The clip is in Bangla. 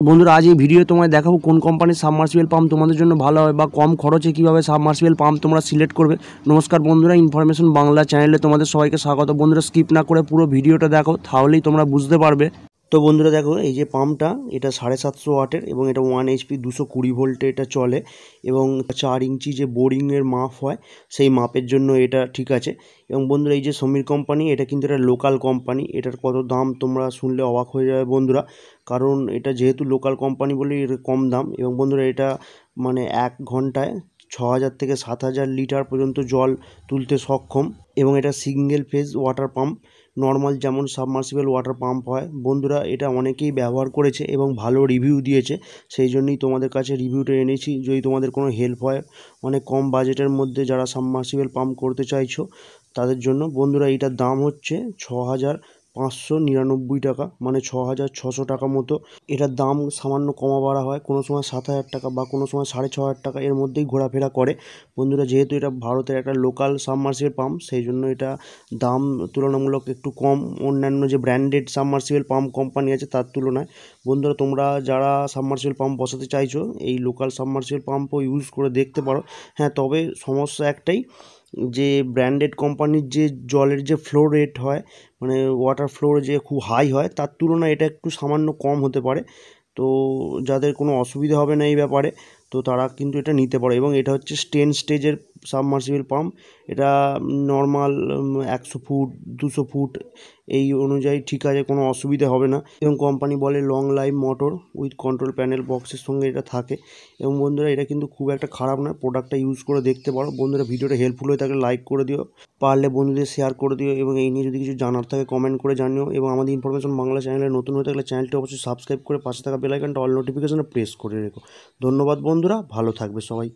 বন্ধুরা আজ এই ভিডিও তোমায় দেখাবো কোন কোম্পানির সাবমার্সিবল পাম্প তোমাদের জন্য ভালো হয় বা কম খরচে কিভাবে সাবমার্সিবল পাম্প তোমরা সিলেক্ট করবে। নমস্কার বন্ধুরা, ইনফরমেশন বাংলা চ্যানেলে তোমাদের সবাইকে স্বাগত। বন্ধুরা স্কিপ না করে পুরো ভিডিওটা দেখো, তাহলেই তোমরা বুঝতে পারবে। তো বন্ধুরা দেখো, এই যে পাম্পটা এটা 750 ওয়াটের এবং এটা 1 HP 220 ভোল্টে এটা চলে এবং 4 ইঞ্চি যে বোরিংয়ের মাপ হয় সেই মাপের জন্য এটা ঠিক আছে। এবং বন্ধুরা এই যে সমীর কোম্পানি, এটা কিন্তু এটা লোকাল কোম্পানি। এটার কত দাম তোমরা শুনলে অবাক হয়ে যাবে বন্ধুরা, কারণ এটা যেহেতু লোকাল কোম্পানি বলে এর কম দাম। এবং বন্ধুরা এটা মানে 1 ঘন্টায় 6000 থেকে 7000 লিটার পর্যন্ত জল তুলতে সক্ষম এবং এটা single phase water pump, normal যেমন সাবমার্সিবল ওয়াটার পাম্প হয়। বন্ধুরা এটা অনেকেই ব্যবহার করেছে এবং ভালো রিভিউ দিয়েছে, সেই জন্যই তোমাদের কাছে রিভিউটা এনেছি। যদি তোমাদের কোনো হেল্প হয় অনেক কম বাজেটের মধ্যে যারা সাবমার্সিবল পাম্প করতে চাইছো তাদের জন্য। বন্ধুরা এটার দাম হচ্ছে 6599 টাকা, মানে 6600 টাকা মতো। এটার দাম সামান্য কমা বাড়া হয়, কোনো সময় 7000 টাকা বা কোনো সময় 6500 টাকা এর মধ্যেই ঘোরাফেরা করে। বন্ধুরা যেহেতু এটা ভারতের একটা লোকাল সাবমার্সিবল পাম্প, সেই জন্য এটা দাম তুলনামূলক একটু কম অন্যান্য যে ব্র্যান্ডেড সাবমার্সিবল পাম্প কোম্পানি আছে তার তুলনায়। বন্ধুরা তোমরা যারা সাবমার্সিবল পাম্প বসাতে চাইছো এই লোকাল সাবমার্সিবল পাম্পও ইউজ করে দেখতে পারো। হ্যাঁ, তবে সমস্যা একটাই, যে ব্র্যান্ডেড কোম্পানির যে জলের যে ফ্লো রেট হয়, মানে ওয়াটার ফ্লো যে খুব হাই হয়, তার তুলনায় এটা একটু সামান্য কম হতে পারে। তো যাদের কোনো অসুবিধা হবে না এই ব্যাপারে, তো তারা কিন্তু এটা নিতে পারে। এবং এটা হচ্ছে 10 স্টেজের সাবমার্সিবল পাম্প। এটা নর্মাল 100 ফুট 200 ফুট এই অনুযায়ী ঠিক আছে, কোনো অসুবিধা হবে না। এবং কোম্পানি বলে long life motor with control panel বক্সের সঙ্গে এটা থাকে। এবং বন্ধুরা এটা কিন্তু খুব একটা খারাপ নয়, প্রোডাক্টটা ইউজ করে দেখতে পারো। বন্ধুরা ভিডিওটা হেল্পফুল হয়ে থাকলে লাইক করে দিও, পারলে বন্ধুদের শেয়ার করে দিও এবং এই নিয়ে যদি কিছু জানার থাকে কমেন্ট করে জানিও। এবং আমাদের ইনফরমেশন বাংলা চ্যানেলে নতুন হয়ে থাকলে চ্যানেলটি অবশ্যই সাবস্ক্রাইব করে পাশে থাকা বেল আইকনটা অল নোটিফিকেশনে প্রেস করে রেখো। ধন্যবাদ বন্ধুরা, ভালো থাকবে সবাই।